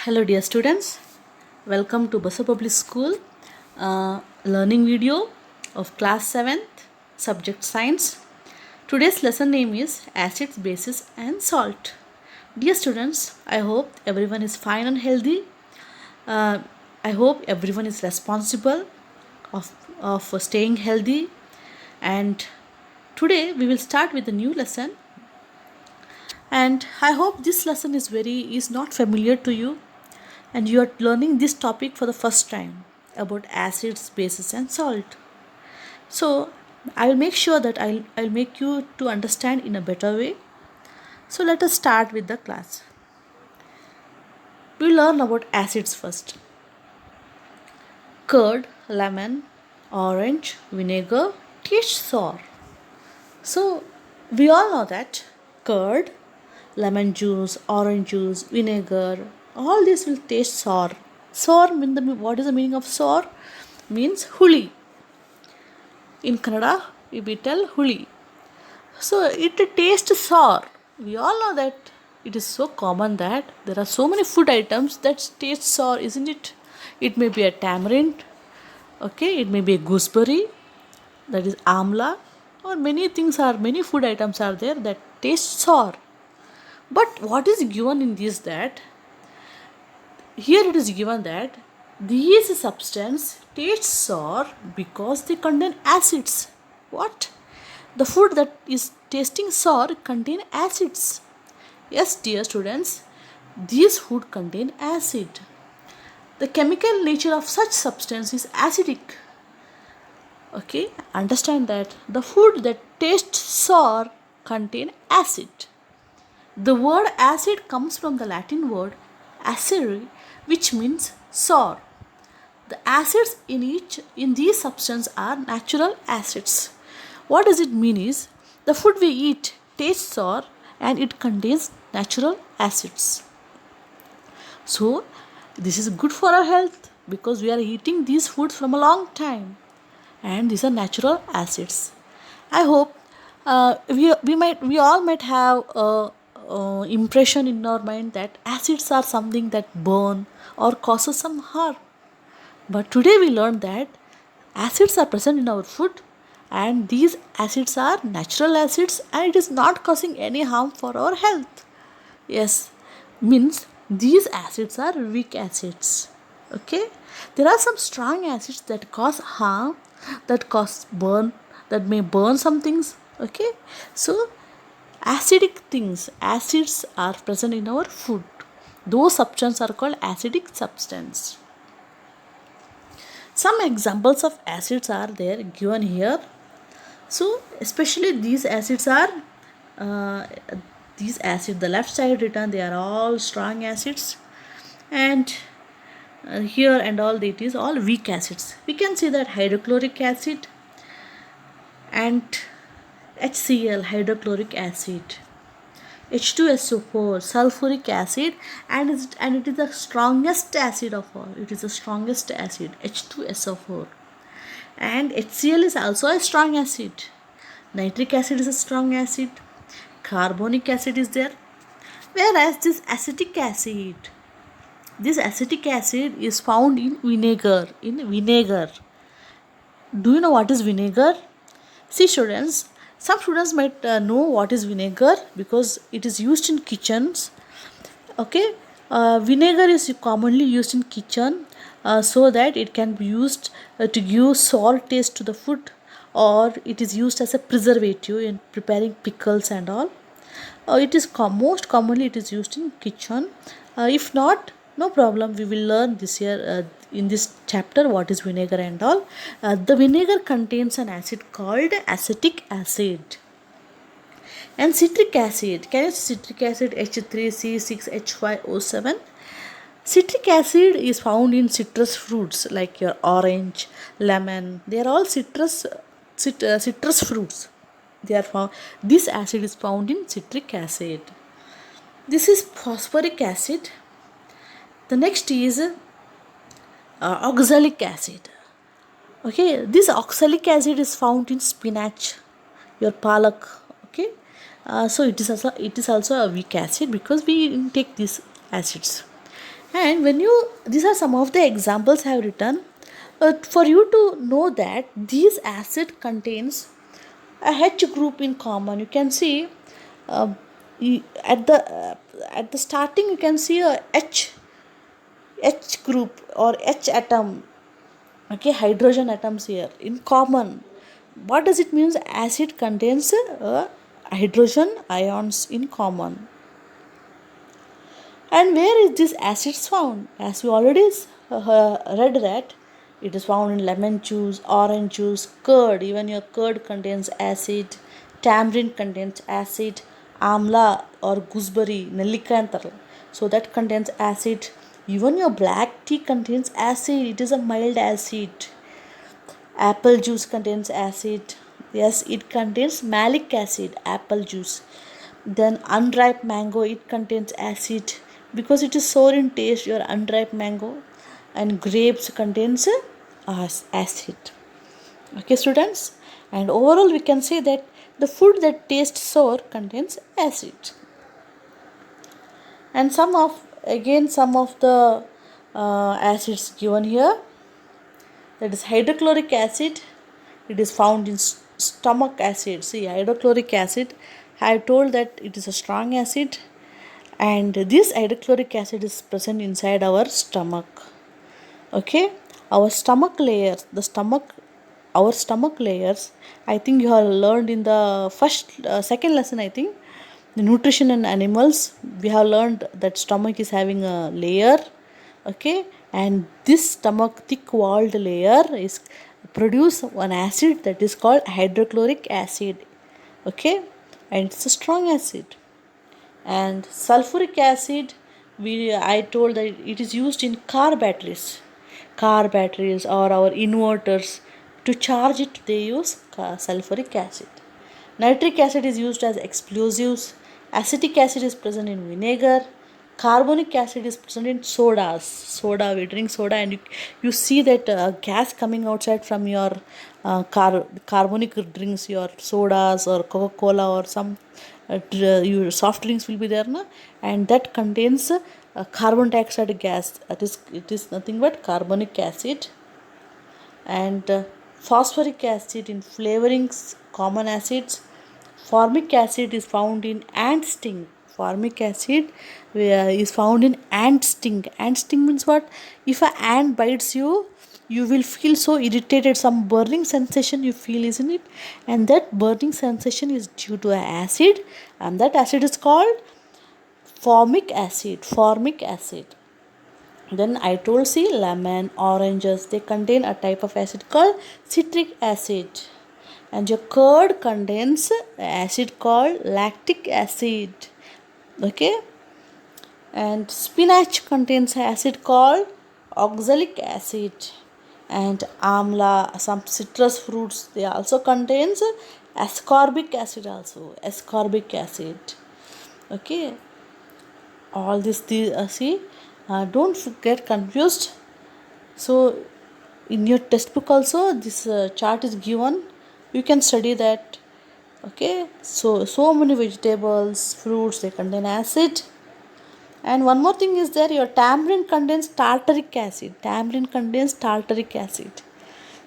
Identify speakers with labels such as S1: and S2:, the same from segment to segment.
S1: Hello dear students, welcome to Basa Public School learning video of class 7th subject science. Today's lesson name is acids, bases and salt. Dear students, I hope everyone is fine and healthy. I hope everyone is responsible of staying healthy, and today we will start with a new lesson, and I hope this lesson is not familiar to you and you are learning this topic for the first time about acids, bases and salt. So I will make sure that I'll make you to understand in a better way. So let us start with the class. We learn about acids first. Curd, lemon, orange, vinegar taste sour. So we all know that curd, lemon juice, orange juice, vinegar, all this will taste sour. Sour what is the meaning of sour? Means huli. In Kannada, we tell huli. So it tastes sour. We all know that it is so common that there are so many food items that taste sour, isn't it? It may be a tamarind, okay, it may be a gooseberry, that is amla, or many food items are there that taste sour. But what is given in this that here it is given that these substances taste sour because they contain acids. What? The food that is tasting sour contain acids. Yes, dear students, these food contain acid. The chemical nature of such substance is acidic. Okay, understand that the food that tastes sour contain acid. The word acid comes from the Latin word acere, which means sour. The acids in these substances are natural acids. What does it mean is the food we eat tastes sour and it contains natural acids. So this is good for our health because we are eating these foods from a long time and these are natural acids. I hope we all might have a impression in our mind that acids are something that burn or causes some harm. But today we learned that acids are present in our food and these acids are natural acids and it is not causing any harm for our health. Yes, means these acids are weak acids. Okay, there are some strong acids that cause harm, that cause burn, that may burn some things. Okay, so acidic things, acids are present in our food. Those substances are called acidic substance. Some examples of acids are there given here. So especially these acids are uh, the left side written, they are all strong acids, and here and all it is all weak acids. We can see that hydrochloric acid and HCl, hydrochloric acid, H2SO4, sulfuric acid, and it is the strongest acid of all. It is the strongest acid, H2SO4. And HCl is also a strong acid. Nitric acid is a strong acid. Carbonic acid is there. Whereas this acetic acid is found in vinegar. Do you know what is vinegar? See students, some students might know what is vinegar because it is used in kitchens. Okay, vinegar is commonly used in kitchen so that it can be used to give sour taste to the food, or it is used as a preservative in preparing pickles and all. It is most commonly it is used in kitchen. If not, no problem, we will learn this year in this chapter what is vinegar and all. The vinegar contains an acid called acetic acid. And citric acid, can you see citric acid, H3C6H5O7? Citric acid is found in citrus fruits like your orange, lemon. They are all citrus fruits. They are found. This acid is found in citric acid. This is phosphoric acid. The next is oxalic acid. Okay, this oxalic acid is found in spinach, your palak. Okay, so it is also a weak acid because we intake these acids. And when you, these are some of the examples I have written. For you to know that these acid contains a H group in common. You can see uh, at the starting you can see a H group or H atom. Okay, hydrogen atoms here in common. What does it mean? Acid contains hydrogen ions in common. And where is this acids found? As we already read that it is found in lemon juice, orange juice, curd. Even your curd contains acid. Tamarind contains acid. Amla or gooseberry, nellikanthal. So that contains acid. Even your black tea contains acid. It is a mild acid. Apple juice contains acid. Yes, it contains malic acid. Apple juice. Then unripe mango, it contains acid because it is sour in taste. Your unripe mango, and grapes contains acid. Okay, students, and overall we can say that the food that tastes sour contains acid. And some of the acids given here, that is hydrochloric acid. It is found in stomach acid. See, hydrochloric acid, I have told that it is a strong acid, and this hydrochloric acid is present inside our stomach. Okay, our stomach layers, our stomach layers, I think you have learned in the second lesson, I think, the nutrition in animals. We have learned that stomach is having a layer. Okay, and this stomach thick walled layer is produce one acid that is called hydrochloric acid. Okay, and it's a strong acid. And sulfuric acid, I told that it is used in car batteries or our inverters. To charge it they use sulfuric acid. Nitric acid is used as explosives. Acetic acid is present in vinegar. Carbonic acid is present in we drink soda, and you see that gas coming outside from your carbonic drinks, your sodas or Coca-Cola or some your soft drinks will be there, na? And that contains carbon dioxide gas. It is nothing but carbonic acid. And phosphoric acid in flavorings, common acids. Formic acid is found in ant sting. Formic acid is found in ant sting. Ant sting means what? If an ant bites you, you will feel so irritated. Some burning sensation you feel, isn't it? And that burning sensation is due to an acid, and that acid is called formic acid. Formic acid. Then I told, see, lemon, oranges, they contain a type of acid called citric acid. And your curd contains acid called lactic acid. Okay. And spinach contains acid called oxalic acid. And amla, some citrus fruits, they also contains ascorbic acid also. Ascorbic acid. Okay. All this, see, don't get confused. So in your textbook also this chart is given, you can study that. Okay, so many vegetables, fruits, they contain acid. And one more thing is there, your tamarind contains tartaric acid. Tamarind contains tartaric acid.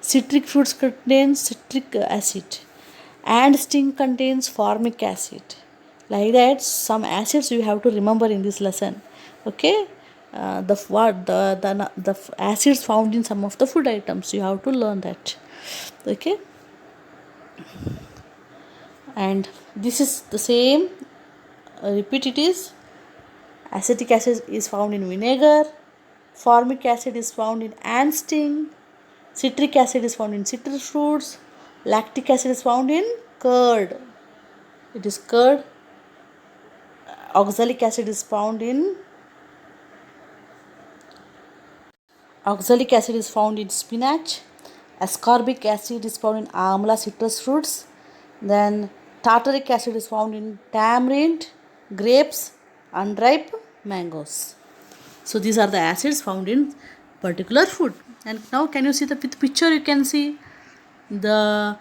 S1: Citric fruits contains citric acid. And sting contains formic acid. Like that, some acids you have to remember in this lesson. Okay, the acids found in some of the food items, you have to learn that. Okay, and this is the same. Repeat, it is acetic acid is found in vinegar. Formic acid is found in ant sting. Citric acid is found in citrus fruits. Lactic acid is found in curd. It is curd. Oxalic acid is found in spinach. Ascorbic acid is found in amla, citrus fruits. Then tartaric acid is found in tamarind, grapes, unripe mangoes. So these are the acids found in particular food. And now can you see with picture you can see the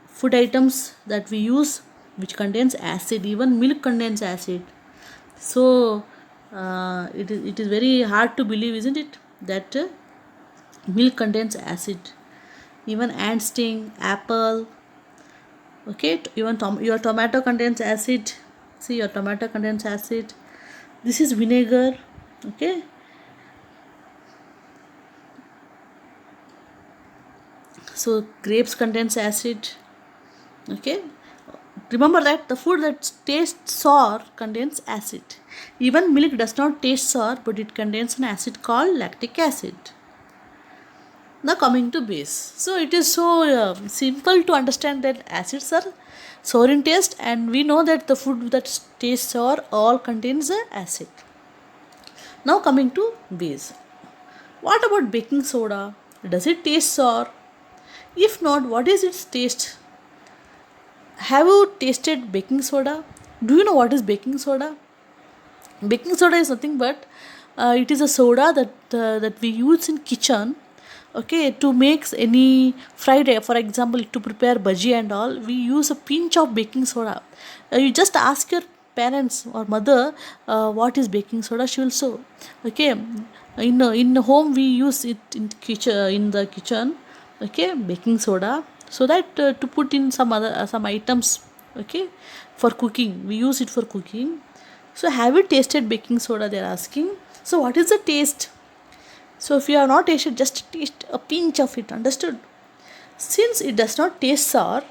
S1: food items that we use which contains acid. Even milk contains acid. So it is very hard to believe, isn't it, that milk contains acid. Even ant sting, apple, okay, even your tomato contains acid. See, your tomato contains acid. This is vinegar, okay. So grapes contains acid, okay. Remember that the food that tastes sour contains acid. Even milk does not taste sour, but it contains an acid called lactic acid. Now coming to base. So it is so simple to understand that acids are sour in taste, and we know that the food that tastes sour all contains acid. Now coming to base. What about baking soda? Does it taste sour? If not, what is its taste? Have you tasted baking soda? Do you know what is baking soda? Baking soda is nothing but it is a soda that we use in kitchen, okay, to make any fried for example, to prepare bhaji and all. We use a pinch of baking soda. You just ask your parents or mother what is baking soda, she will show. Okay, in home we use it in the kitchen, okay, baking soda, so that to put in some other some items, okay, for cooking. We use it for cooking. So have you tasted baking soda, they are asking. So what is the taste? So if you have not tasted, just taste a pinch of it, understood? Since it does not taste sour,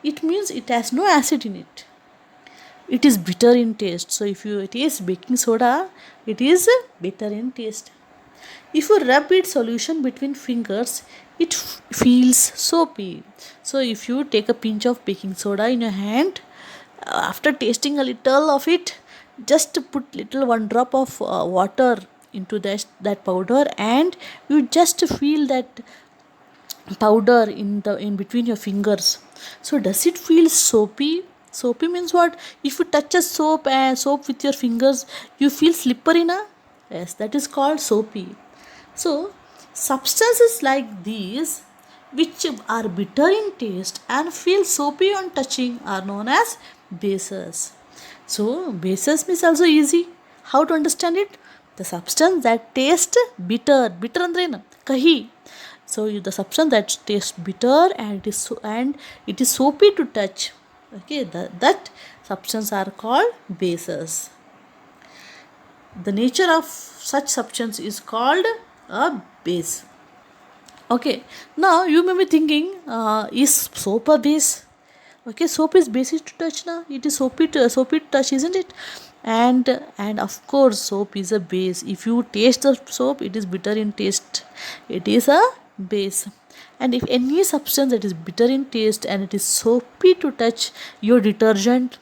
S1: it means it has no acid in it. It is bitter in taste. So if you taste baking soda, it is bitter in taste. If you rub its solution between fingers, it feels soapy. So if you take a pinch of baking soda in your hand, after tasting a little of it, just put little one drop of water into that powder, and you just feel that powder in between your fingers. So does it feel soapy? Soapy means what? If you touch a soap with your fingers, you feel slippery, na? Yes, that is called soapy. So substances like these, which are bitter in taste and feel soapy on touching, are known as bases. So bases means also easy. How to understand it? The substance that tastes bitter. Bitter andre ಏನು ಕಹಿ. So the substance that tastes bitter and it is soapy to touch. Okay, that substance are called bases. The nature of such substance is called a base. Okay, now you may be thinking, is soap a base? Okay, soap is basic to touch now. It is soapy to touch, isn't it? And of course soap is a base. If you taste the soap, it is bitter in taste, it is a base. And if any substance that is bitter in taste and it is soapy to touch, your detergent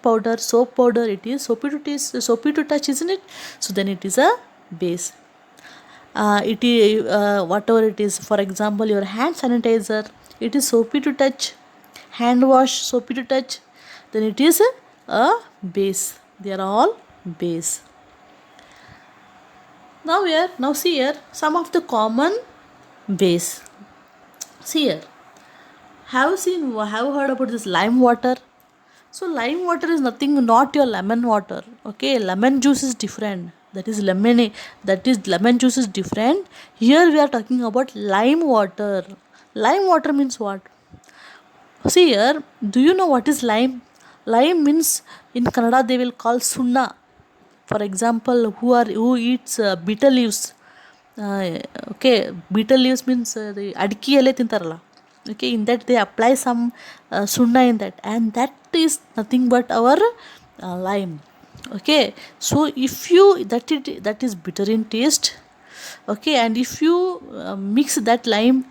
S1: powder, soap powder, it is soapy to taste, soapy to touch, isn't it? So then it is a base. It is whatever it is, for example, your hand sanitizer, it is soapy to touch. Hand wash, soapy to touch, then it is a base. They are all base. Now see here some of the common base. See here, have heard about this lime water? So lime water is nothing, not your lemon water. Okay, lemon juice is different. That is lemon juice is different. Here we are talking about lime water. Lime water means what? See here, do you know what is lime? Lime means, in Kannada they will call sunna. For example, who eats bitter leaves. Okay, bitter leaves means the adiki ele tintarala. Okay, in that they apply some sunna in that, and that is nothing but our lime. Okay, so if you that is bitter in taste. Okay, and if you mix that lime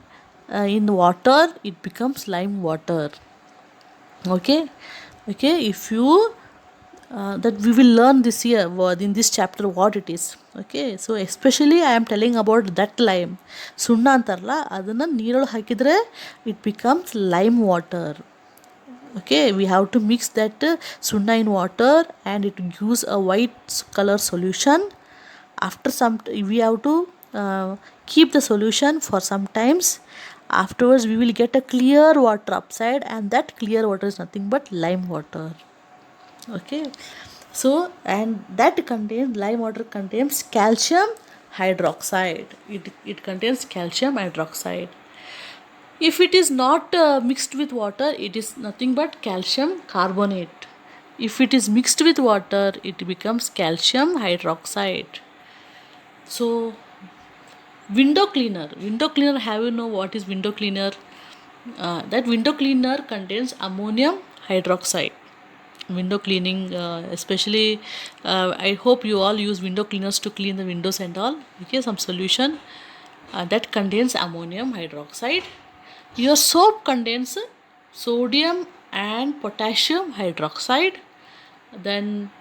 S1: in water, it becomes lime water. Okay, if you that we will learn this year in this chapter what it is. Okay, so especially I am telling about that lime. Sunna antarla, adanna neerallu hakidre it becomes lime water. Okay, we have to mix that sunna in water, and it gives a white color solution. After some we have to keep the solution for some times. Afterwards we will get a clear water upside, and that clear water is nothing but lime water. Okay, So, and that contains, lime water contains calcium hydroxide. It contains calcium hydroxide. If it is not mixed with water, it is nothing but calcium carbonate. If it is mixed with water, it becomes calcium hydroxide. So, window cleaner, have you know what is window cleaner? That window cleaner contains ammonium hydroxide. Window cleaning, especially, I hope you all use window cleaners to clean the windows and all. Okay, some solution that contains ammonium hydroxide. Your soap contains sodium and potassium hydroxide. Then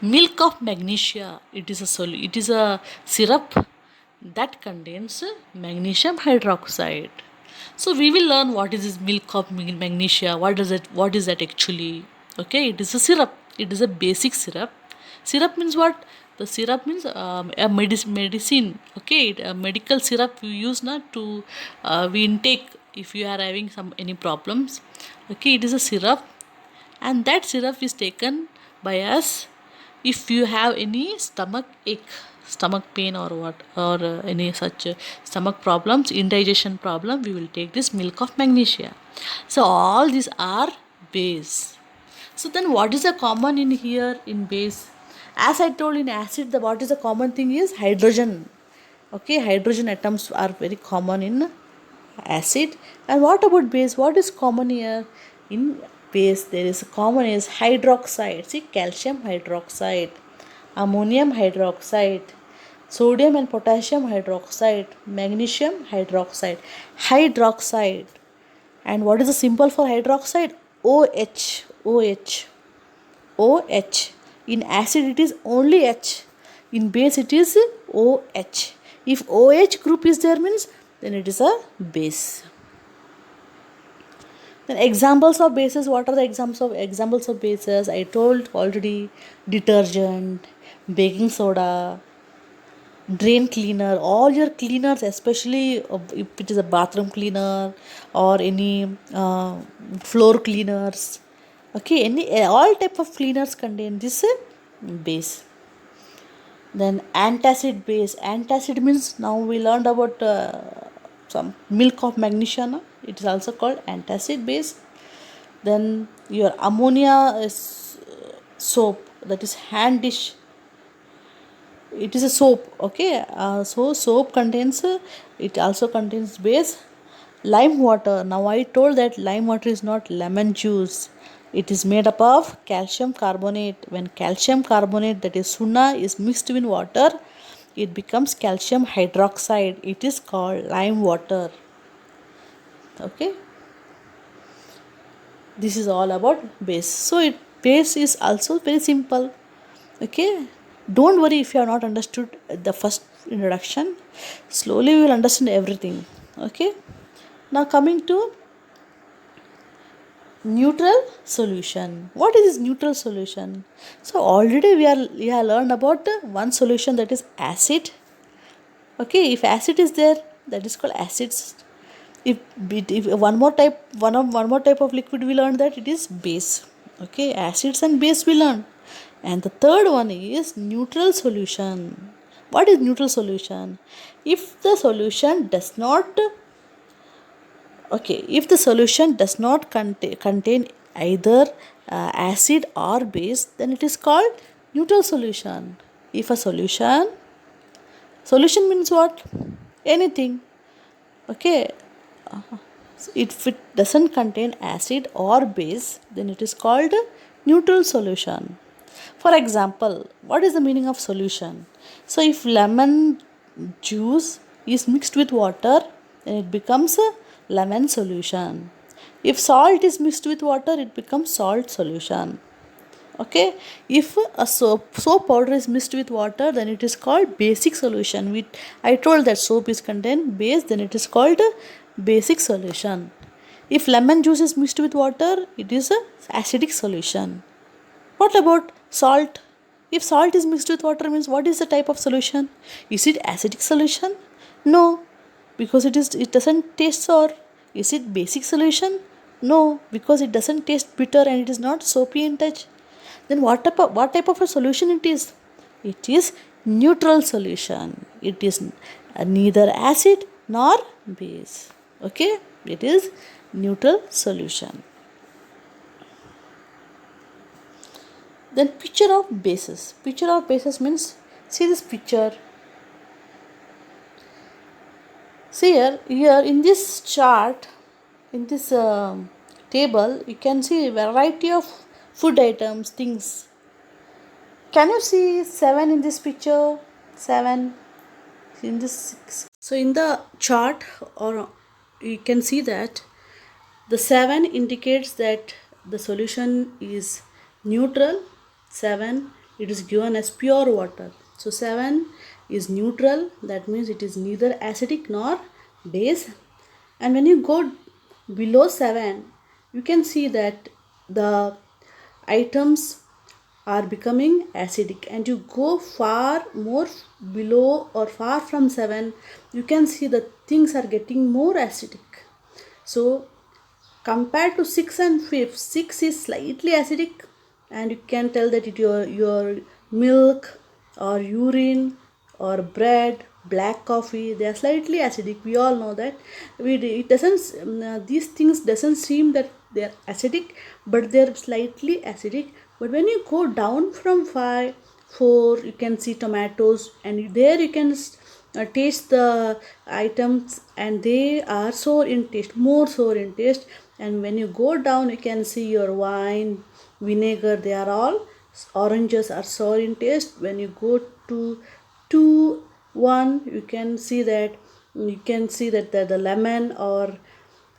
S1: milk of magnesia, it is a syrup that contains magnesium hydroxide. So we will learn what is this milk of magnesia, what is that actually. Okay, it is a syrup, it is a basic syrup. Syrup means what? The syrup means a medicine. Okay, a medical syrup we use not to we intake if you are having some any problems. Okay, it is a syrup, and that syrup is taken by us if you have any stomach ache, stomach pain, or what, or any such stomach problems, indigestion problem, we will take this milk of magnesia. So all these are base. So then what is the common in here in base? As I told, in acid, the what is the common thing is hydrogen. Okay, hydrogen atoms are very common in acid. And what about base? What is common here? In base, there is common is hydroxide. See, calcium hydroxide, ammonium hydroxide, sodium and potassium hydroxide, magnesium hydroxide, hydroxide. And what is the symbol for hydroxide? OH, OH, OH. In acid it is only H. In base it is OH. If OH group is there means then it is a base. Then examples of bases. What are the examples of bases? I told already: detergent, baking soda, drain cleaner. All your cleaners, especially if it is a bathroom cleaner or any floor cleaners. Okay, any all type of cleaners contain this base. Then antacid base. Antacid means, now we learned about some milk of magnesia. No? It is also called antacid base. Then your ammonia is soap, that is hand dish. It is a soap. Okay, so soap contains it also contains base. Lime water. Now I told that lime water is not lemon juice. It is made up of calcium carbonate. When calcium carbonate, that is Suna, is mixed with water, it becomes calcium hydroxide. It is called lime water. Okay. This is all about base. So base is also very simple. Okay. Don't worry if you have not understood the first introduction. Slowly we will understand everything. Okay. Now coming to neutral solution. What is this neutral solution? So already we have learned about one solution, that is acid. Okay, if acid is there, that is called acids. If one more type of liquid, we learned that it is base. Okay, acids and base we learned. And the third one is neutral solution. What is neutral solution? If the solution does not contain either acid or base, then it is called neutral solution. If a solution means what? Anything. Okay. If it doesn't contain acid or base, then it is called neutral solution. For example, what is the meaning of solution? So if lemon juice is mixed with water, then it becomes a lemon solution. If salt is mixed with water, it becomes salt solution. Okay, if a soap powder is mixed with water, then it is called basic solution. I told that soap is contain base, then it is called basic solution. If lemon juice is mixed with water, it is a acidic solution. What about salt? If salt is mixed with water, means what is the type of solution? Is it acidic solution? No, because it doesn't taste sour. Is it basic solution? No, because it doesn't taste bitter and it is not soapy in touch. Then what type of a solution it is? It is neutral solution. It is neither acid nor base. Okay, it is neutral solution. Then picture of bases. Picture of bases means, see this picture. See here in this chart, in this table, you can see a variety of food items, things. Can you see 7 in this picture? 7 in this 6. So in the chart, or you can see that the 7 indicates that the solution is neutral. 7, it is given as pure water. So 7 is neutral, that means it is neither acidic nor base. And when you go below 7, you can see that the items are becoming acidic, and you go far more below or far from 7, you can see that things are getting more acidic. So compared to 6 and 5, 6 is slightly acidic, and you can tell that your milk or urine or bread, black coffee, they are slightly acidic. We all know that. It doesn't these things doesn't seem that they are acidic, but they are slightly acidic. But when you go down from 5, 4, you can see tomatoes, and there you can taste the items, and they are sour in taste, more sour in taste. And when you go down, you can see your wine, vinegar, they are all, oranges are sour in taste. When you go to 2, 1, you can see that the lemon, or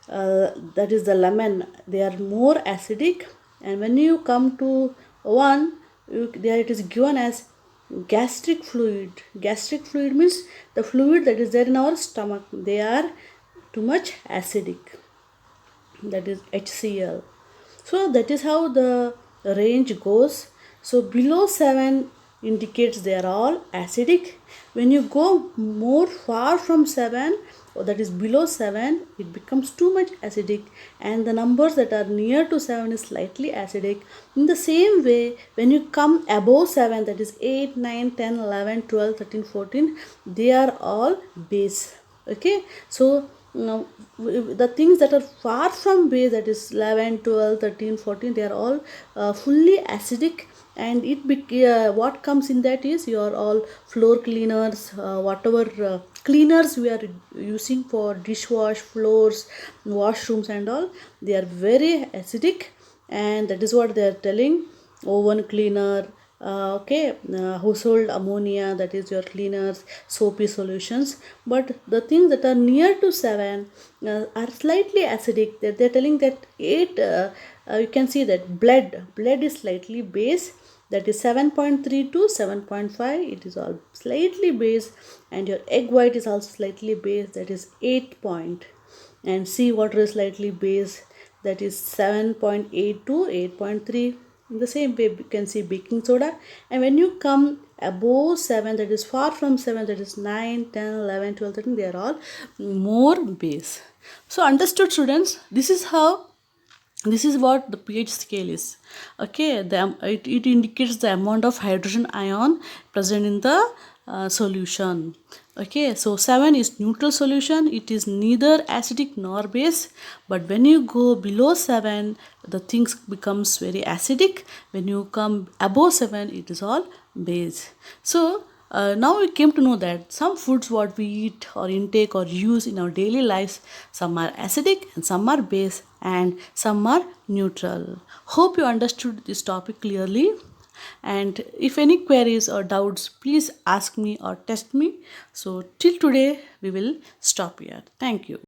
S1: that is the lemon, they are more acidic. And when you come to 1, there it is given as gastric fluid. Gastric fluid means the fluid that is there in our stomach, they are too much acidic, that is HCl. So that is how the range goes. So below 7 indicates they are all acidic. When you go more far from 7, or that is below 7, it becomes too much acidic, and the numbers that are near to 7 is slightly acidic. In the same way, when you come above 7, that is 8, 9, 10, 11, 12, 13, 14, they are all base. Okay, so now the things that are far from base, that is 11, 12, 13, 14, they are all fully acidic. And what comes in that is your all floor cleaners, whatever cleaners we are using for dishwash, floors, washrooms and all, they are very acidic. And that is what they are telling. Oven cleaner, household ammonia, that is your cleaners, soapy solutions. But the things that are near to 7 are slightly acidic. They're telling that 8, you can see that blood is slightly base, that is 7.3 to 7.5, it is all slightly base. And your egg white is also slightly base, that is 8 point. And sea water is slightly base, that is 7.8 to 8.3. In the same way, you can see baking soda. And when you come above 7, that is far from 7, that is 9, 10, 11, 12, 13, they are all more base. So understood, students? This is what the pH scale is. Okay, it indicates the amount of hydrogen ion present in the solution. Okay, so 7 is neutral solution. It is neither acidic nor base. But when you go below 7, the things becomes very acidic. When you come above 7, it is all base. So now we came to know that some foods what we eat or intake or use in our daily lives, some are acidic and some are base and some are neutral. Hope you understood this topic clearly. And if any queries or doubts, please ask me or test me. So till today we will stop here. Thank you.